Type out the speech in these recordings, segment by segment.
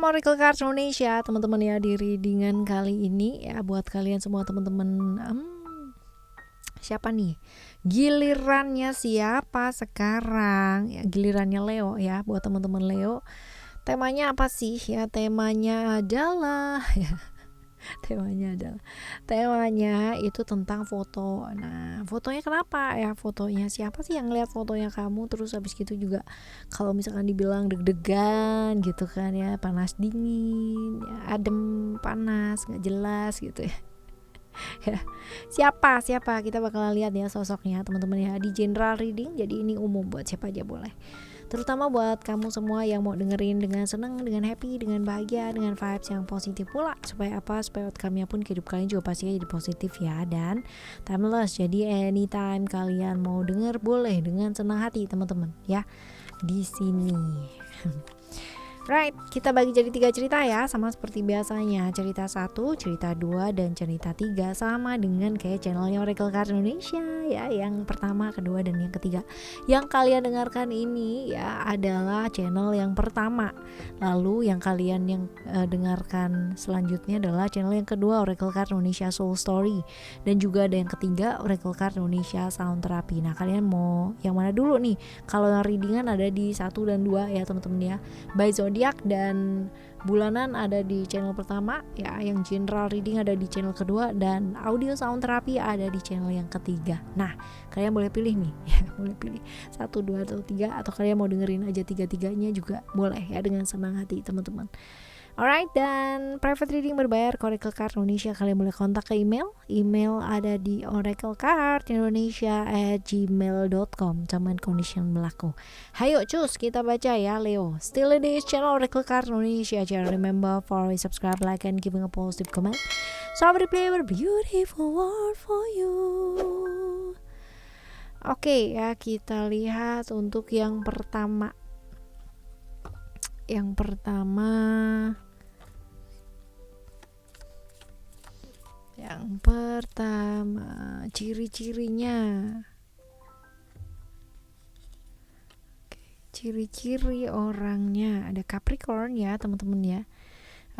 Oracle Cards Indonesia, teman-teman ya, di readingan kali ini ya buat kalian semua teman-teman. Siapa nih? Gilirannya siapa sekarang? Ya, gilirannya Leo ya, buat teman-teman Leo. Temanya apa sih ya? Temanya adalah temanya itu tentang foto. Nah, fotonya kenapa ya? Fotonya siapa sih yang lihat fotonya kamu? Terus habis gitu juga kalau misalkan dibilang deg-degan gitu kan ya, panas dingin, ya, adem panas, nggak jelas gitu ya. Ya, siapa kita bakalan lihat ya sosoknya teman-teman ya di general reading. Jadi ini umum buat siapa aja boleh, terutama buat kamu semua yang mau dengerin dengan seneng, dengan happy, dengan bahagia, dengan vibes yang positif pula. Supaya apa? Supaya outcome-nya pun kehidupan kalian juga pastinya jadi positif ya. Dan timeless, jadi anytime kalian mau denger boleh dengan senang hati teman-teman ya di sini. Right, kita bagi jadi 3 cerita ya, sama seperti biasanya. Cerita 1, cerita 2, dan cerita 3 sama dengan kayak channelnya Oracle Cards Indonesia ya. Yang pertama, kedua, dan yang ketiga. Yang kalian dengarkan ini ya adalah channel yang pertama. Lalu yang kalian dengarkan selanjutnya adalah channel yang kedua, Oracle Cards Indonesia Soul Story. Dan juga ada yang ketiga, Oracle Cards Indonesia Sound Therapy. Nah, kalian mau yang mana dulu nih? Kalau yang readingan ada di 1 dan 2 ya teman-teman ya. By zodiak dan bulanan ada di channel pertama ya, yang general reading ada di channel kedua, dan audio sound therapy ada di channel yang ketiga. Nah, kalian boleh pilih nih ya, boleh pilih 1, 2, atau 3, atau kalian mau dengerin aja 3-tiganya juga boleh ya, dengan senang hati teman-teman. Alright, dan private reading berbayar Oracle Card Indonesia, kalian boleh kontak ke email ada di oraclecardindonesia@gmail.com. Term and condition berlaku. Hayo cus, kita baca ya Leo. Still in this channel Oracle Card Indonesia. Jangan remember for subscribe, like, and giving a positive comment. So I will play a beautiful word for you. Oke ya, kita lihat untuk yang pertama. Yang pertama, ciri-cirinya. Ciri-ciri orangnya ada Capricorn ya teman-teman ya.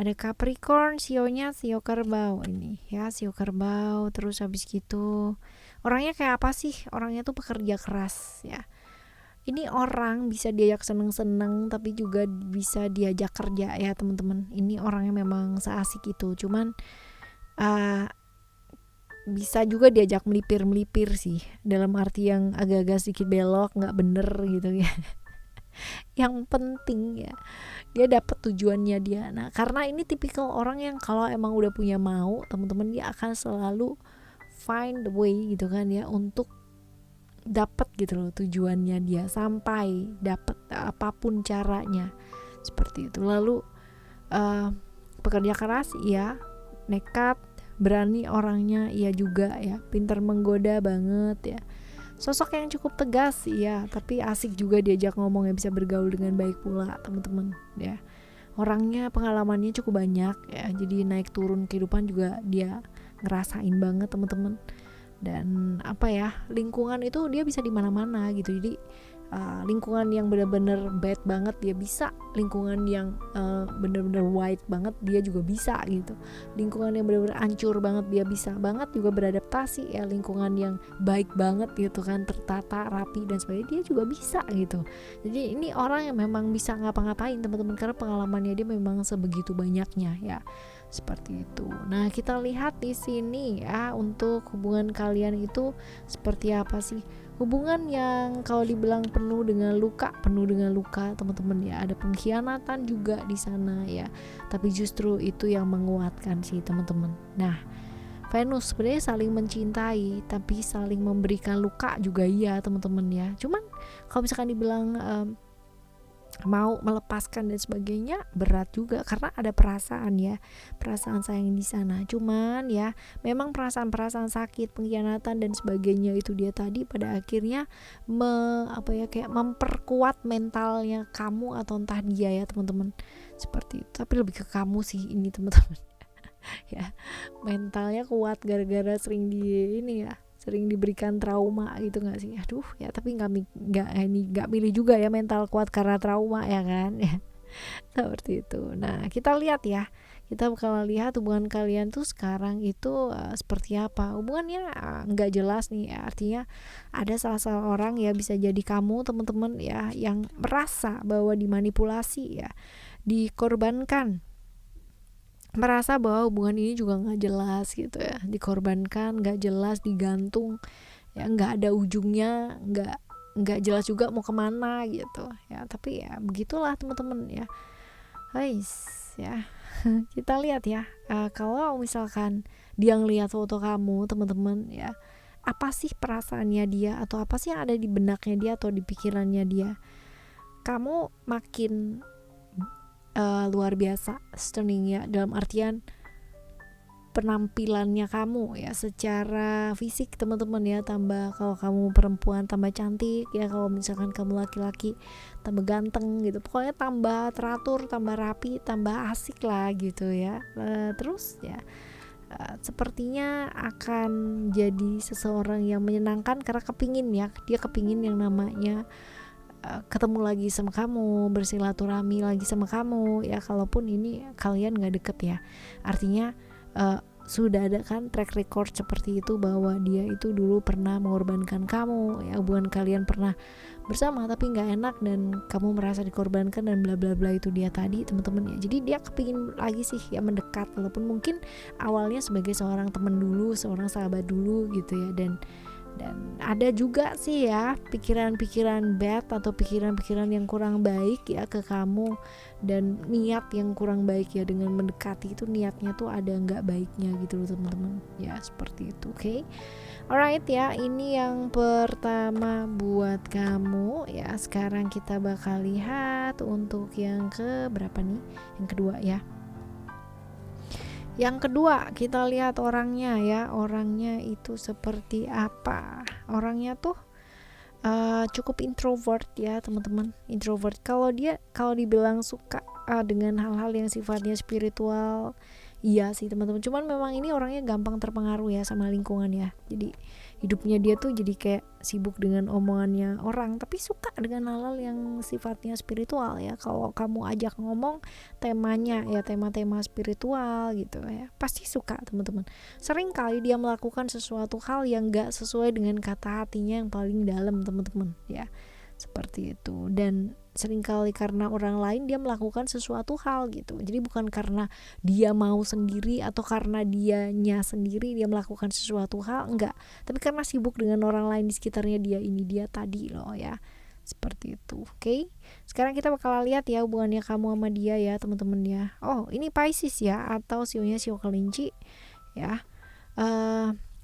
Ada Capricorn, sionya sio kerbau ini ya, sio kerbau. Terus habis gitu orangnya kayak apa sih? Orangnya tuh pekerja keras ya. Ini orang bisa diajak seneng-seneng tapi juga bisa diajak kerja ya teman-teman. Ini orangnya memang seasik itu. Cuman bisa juga diajak melipir sih, dalam arti yang agak-agak sedikit belok, nggak bener gitu ya. Yang penting ya dia dapat tujuannya dia. Nah, karena ini tipikal orang yang kalau emang udah punya mau teman-teman, dia akan selalu find the way gitu kan ya, untuk dapat gitu loh tujuannya dia, sampai dapat apapun caranya seperti itu. Lalu pekerja keras ya, nekat, berani orangnya iya juga ya, pintar menggoda banget ya. Sosok yang cukup tegas ya, tapi asik juga diajak ngomong ya, bisa bergaul dengan baik pula teman-teman ya. Orangnya pengalamannya cukup banyak ya, jadi naik turun kehidupan juga dia ngerasain banget teman-teman. Dan apa ya, lingkungan itu dia bisa di mana-mana gitu. Jadi lingkungan yang benar-benar bad banget dia bisa, lingkungan yang benar-benar white banget dia juga bisa gitu, lingkungan yang benar-benar hancur banget dia bisa banget juga beradaptasi ya, lingkungan yang baik banget gitu kan, tertata rapi dan sebagainya, dia juga bisa gitu. Jadi ini orang yang memang bisa ngapa-ngapain teman-teman, karena pengalamannya dia memang sebegitu banyaknya ya, seperti itu. Nah, kita lihat di sini ya, untuk hubungan kalian itu seperti apa sih? Hubungan yang kalau dibilang penuh dengan luka teman-teman ya. Ada pengkhianatan juga di sana ya, tapi justru itu yang menguatkan sih teman-teman. Nah, Venus sebenarnya saling mencintai tapi saling memberikan luka juga ya teman-teman ya. Cuman kalau misalkan dibilang mau melepaskan dan sebagainya berat juga, karena ada perasaan ya, perasaan sayang di sana. Cuman ya memang perasaan sakit, pengkhianatan dan sebagainya itu dia tadi pada akhirnya kayak memperkuat mentalnya kamu atau entah dia ya teman-teman, seperti itu. Tapi lebih ke kamu sih ini teman-teman. Ya, mentalnya kuat gara-gara sering diberikan trauma gitu nggak sih? Aduh ya, tapi nggak milih juga ya mental kuat karena trauma ya kan ya. Seperti itu. Nah, kita lihat ya. Kita bakal lihat hubungan kalian tuh sekarang itu seperti apa. Hubungannya nggak jelas nih ya. Artinya ada salah seorang ya, bisa jadi kamu teman-teman ya, yang merasa bahwa dimanipulasi ya, dikorbankan, merasa bahwa hubungan ini juga nggak jelas gitu ya, dikorbankan, nggak jelas, digantung ya, nggak ada ujungnya, nggak jelas juga mau kemana gitu ya. Tapi ya begitulah teman-teman ya, guys ya. Kita lihat ya, kalau misalkan dia ngelihat foto kamu teman-teman ya, apa sih perasaannya dia, atau apa sih yang ada di benaknya dia atau di pikirannya dia. Kamu makin luar biasa stunning ya, dalam artian penampilannya kamu ya, secara fisik teman-teman ya, tambah, kalau kamu perempuan tambah cantik ya, kalau misalkan kamu laki-laki tambah ganteng gitu, pokoknya tambah teratur, tambah rapi, tambah asik lah gitu ya. Terus ya sepertinya akan jadi seseorang yang menyenangkan, karena kepingin ya, dia kepingin yang namanya ketemu lagi sama kamu, bersilaturahmi lagi sama kamu ya, kalaupun ini kalian gak deket ya. Artinya sudah ada kan track record seperti itu, bahwa dia itu dulu pernah mengorbankan kamu ya, hubungan kalian pernah bersama tapi nggak enak dan kamu merasa dikorbankan dan bla bla bla, itu dia tadi teman-teman ya. Jadi dia kepingin lagi sih ya mendekat, walaupun mungkin awalnya sebagai seorang teman dulu, seorang sahabat dulu gitu ya. Dan ada juga sih ya pikiran-pikiran bad atau pikiran-pikiran yang kurang baik ya ke kamu, dan niat yang kurang baik ya dengan mendekati itu, niatnya tuh ada nggak baiknya gitu loh teman-teman ya, seperti itu. Oke. Alright ya, ini yang pertama buat kamu ya. Sekarang kita bakal lihat untuk yang ke berapa nih, yang kedua ya. Yang kedua, kita lihat orangnya ya. Orangnya itu seperti apa? Orangnya tuh cukup introvert ya teman-teman. Introvert. Kalau dibilang suka dengan hal-hal yang sifatnya spiritual, iya sih teman-teman. Cuman memang ini orangnya gampang terpengaruh ya sama lingkungan ya. Jadi hidupnya dia tuh jadi kayak sibuk dengan omongannya orang, tapi suka dengan hal-hal yang sifatnya spiritual ya. Kalau kamu ajak ngomong temanya ya, tema-tema spiritual gitu ya, pasti suka teman-teman. Sering kali dia melakukan sesuatu hal yang gak sesuai dengan kata hatinya yang paling dalam teman-teman ya, seperti itu. Dan seringkali karena orang lain dia melakukan sesuatu hal gitu, jadi bukan karena dia mau sendiri atau karena dianya sendiri dia melakukan sesuatu hal, enggak, tapi karena sibuk dengan orang lain di sekitarnya dia. Ini dia tadi loh ya, seperti itu. Oke. Sekarang kita bakal lihat ya hubungannya kamu sama dia ya teman-teman ya. Oh, ini Pisces ya, atau sionya sio kelinci ya.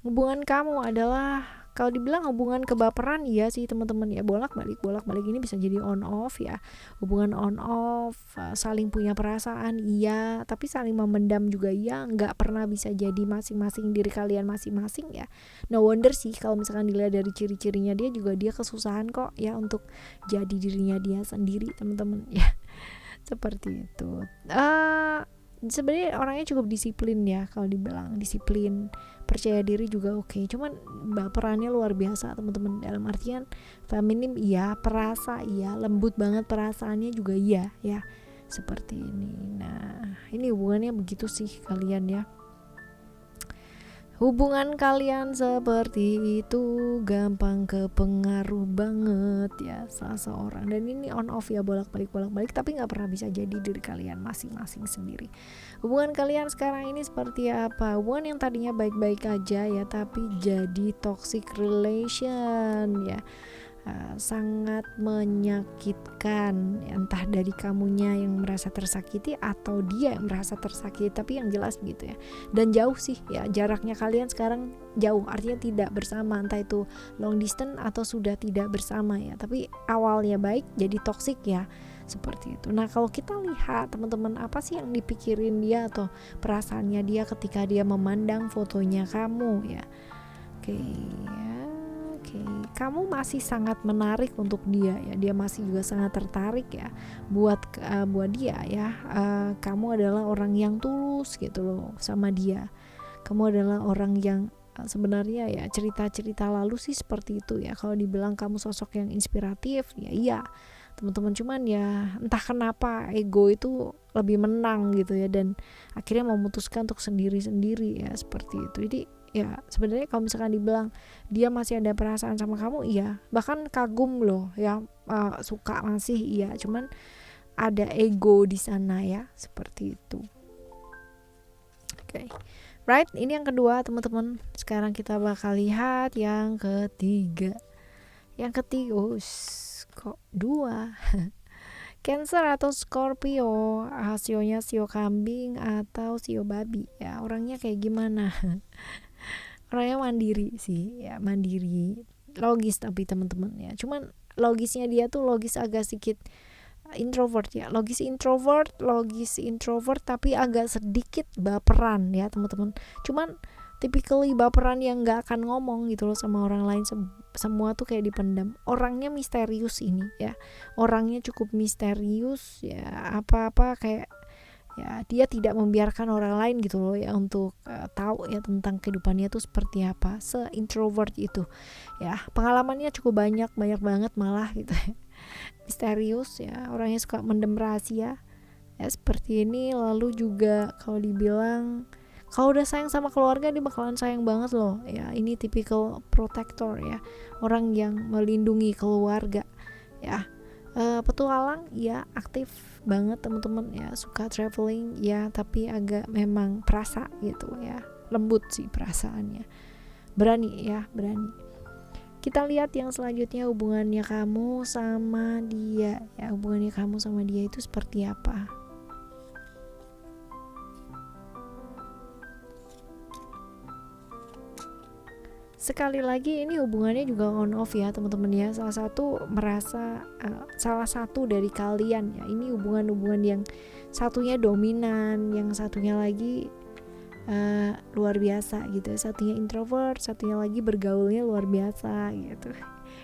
Hubungan kamu adalah, kalau dibilang hubungan kebaperan, iya sih teman-teman ya, bolak-balik ini bisa jadi on off ya. Hubungan on off, saling punya perasaan iya, tapi saling memendam juga iya, nggak pernah bisa jadi masing-masing diri kalian masing-masing ya. No wonder sih kalau misalkan dilihat dari ciri-cirinya, dia kesusahan kok ya untuk jadi dirinya dia sendiri teman-teman ya. Seperti itu. Sebenarnya orangnya cukup disiplin ya, kalau dibilang disiplin, percaya diri juga oke. Cuman baperannya luar biasa teman-teman, dalam artian feminim iya, perasa iya, lembut banget perasaannya juga iya ya, seperti ini. Nah, ini hubungannya begitu sih kalian ya. Hubungan kalian seperti itu, gampang kepengaruh banget ya salah seorang, dan ini on off ya, bolak-balik, tapi nggak pernah bisa jadi diri kalian masing-masing sendiri. Hubungan kalian sekarang ini seperti apa? Hubungan yang tadinya baik-baik aja ya, tapi jadi toxic relation ya. Sangat menyakitkan, entah dari kamunya yang merasa tersakiti atau dia yang merasa tersakiti, tapi yang jelas gitu ya. Dan jauh sih ya, jaraknya kalian sekarang jauh, artinya tidak bersama, entah itu long distance atau sudah tidak bersama ya, tapi awalnya baik jadi toksik ya, seperti itu. Nah, kalau kita lihat teman-teman, apa sih yang dipikirin dia atau perasaannya dia ketika dia memandang fotonya kamu ya. Oke ya. Kamu masih sangat menarik untuk dia ya, dia masih juga sangat tertarik ya buat dia ya. Kamu adalah orang yang tulus gitu loh sama dia. Kamu adalah orang yang sebenarnya ya, cerita-cerita lalu sih seperti itu ya. Kalau dibilang kamu sosok yang inspiratif ya iya, teman-teman. Cuman ya entah kenapa ego itu lebih menang gitu ya, dan akhirnya memutuskan untuk sendiri-sendiri ya, seperti itu. Jadi ya sebenarnya kalau misalkan dibilang dia masih ada perasaan sama kamu, iya, bahkan kagum loh ya, suka masih iya, cuman ada ego di sana ya, seperti itu. Oke. Right, ini yang kedua teman-teman. Sekarang kita bakal lihat yang ketiga. Yang ketiga, kok dua? Cancer atau Scorpio, hasilnya sio kambing atau sio babi ya. Orangnya kayak gimana? Orangnya mandiri sih ya, mandiri, logis tapi teman-teman ya. Cuman logisnya dia tuh logis agak sedikit introvert ya, logis introvert tapi agak sedikit baperan ya teman-teman. Cuman typically baperan yang nggak akan ngomong gitu loh sama orang lain, semua tuh kayak dipendam. Orangnya misterius ini ya, orangnya cukup misterius ya, apa-apa kayak ya dia tidak membiarkan orang lain gitu loh ya untuk tahu ya tentang kehidupannya tuh seperti apa, se-introvert itu ya. Pengalamannya cukup banyak banget malah gitu ya. Misterius ya, orangnya suka mendem rahasia ya, seperti ini. Lalu juga kalau dibilang kalau udah sayang sama keluarga, dia bakalan sayang banget loh ya. Ini typical protector ya, orang yang melindungi keluarga ya. Petualang ya, aktif banget teman-teman ya, suka traveling ya, tapi agak memang perasa gitu ya, lembut sih perasaannya, berani ya, berani. Kita lihat yang selanjutnya, hubungannya kamu sama dia ya, hubungannya kamu sama dia itu seperti apa. Sekali lagi ini hubungannya juga on off ya teman-teman ya. Salah satu dari kalian ya, ini hubungan yang satunya dominan, yang satunya lagi luar biasa gitu. Satunya introvert, satunya lagi bergaulnya luar biasa gitu.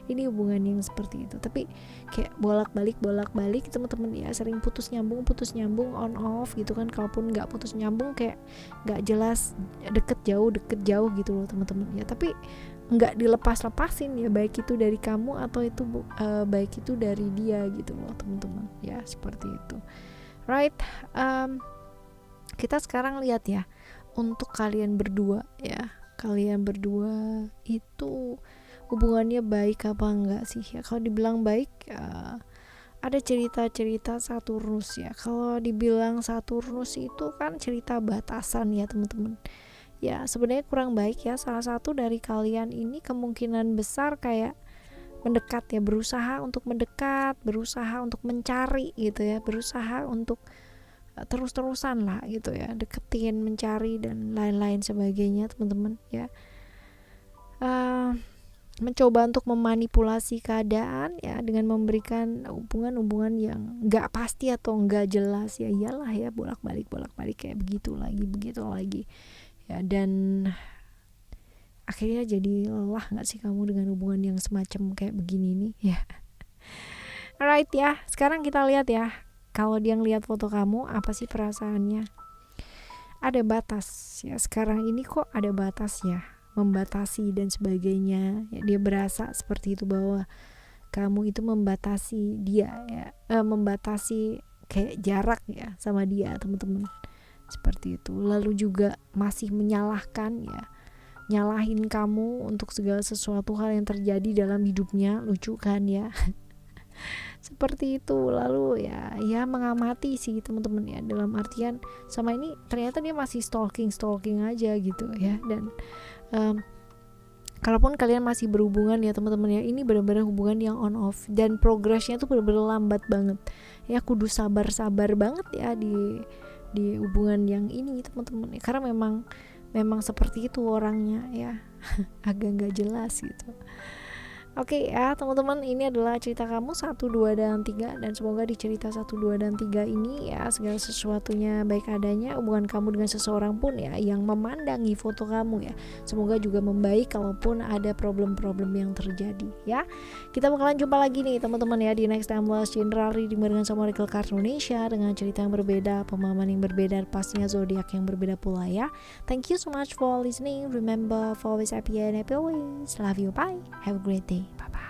Ini hubungan yang seperti itu, tapi kayak bolak-balik teman-teman ya, sering putus nyambung on off gitu kan. Kalaupun nggak putus nyambung kayak nggak jelas, deket jauh gitu loh teman-teman ya, tapi nggak dilepasin ya, baik itu dari kamu atau itu baik itu dari dia gitu loh teman-teman ya, seperti itu. Right, kita sekarang lihat ya untuk kalian berdua ya, kalian berdua itu hubungannya baik apa enggak sih ya. Kalau dibilang baik ada cerita-cerita Saturnus ya. Kalau dibilang Saturnus itu kan cerita batasan ya teman-teman ya, sebenarnya kurang baik ya. Salah satu dari kalian ini kemungkinan besar kayak mendekat ya, berusaha untuk mendekat, berusaha untuk mencari gitu ya, berusaha untuk terus-terusan lah gitu ya, deketin, mencari dan lain-lain sebagainya teman-teman ya. Mencoba untuk memanipulasi keadaan ya, dengan memberikan hubungan yang nggak pasti atau nggak jelas ya. Iyalah ya, bolak-balik kayak begitu lagi ya, dan akhirnya jadi lelah nggak sih kamu dengan hubungan yang semacam kayak begini nih ya. Alright ya, sekarang kita lihat ya, kalau dia ngelihat foto kamu apa sih perasaannya. Ada batas ya, sekarang ini kok ada batas ya, membatasi dan sebagainya ya. Dia berasa seperti itu, bahwa kamu itu membatasi dia ya, membatasi kayak jarak ya sama dia teman-teman, seperti itu. Lalu juga masih menyalahkan ya, nyalahin kamu untuk segala sesuatu hal yang terjadi dalam hidupnya. Lucu kan ya. Seperti itu. Lalu ya mengamati sih teman-teman ya, dalam artian sama ini ternyata dia masih stalking aja gitu ya. Dan kalaupun kalian masih berhubungan ya teman-teman ya, ini benar-benar hubungan yang on off, dan progresnya tuh benar-benar lambat banget ya. Kudu sabar banget ya di hubungan yang ini teman-teman ya, karena memang seperti itu orangnya ya. Agak nggak jelas gitu. Oke ya teman-teman, ini adalah cerita kamu 1, 2, dan 3, dan semoga di cerita 1, 2, dan 3 ini ya segala sesuatunya baik adanya. Hubungan kamu dengan seseorang pun ya yang memandangi foto kamu ya, semoga juga membaik kalaupun ada problem-problem yang terjadi ya. Kita bakalan jumpa lagi nih teman-teman ya di next timeless general reading barengan sama Oracle Card Indonesia, dengan cerita yang berbeda, pemahaman yang berbeda, pastinya zodiak yang berbeda pula ya. Thank you so much for listening. Remember for always happy and happy always. Love you, bye, have a great day. Bye bye.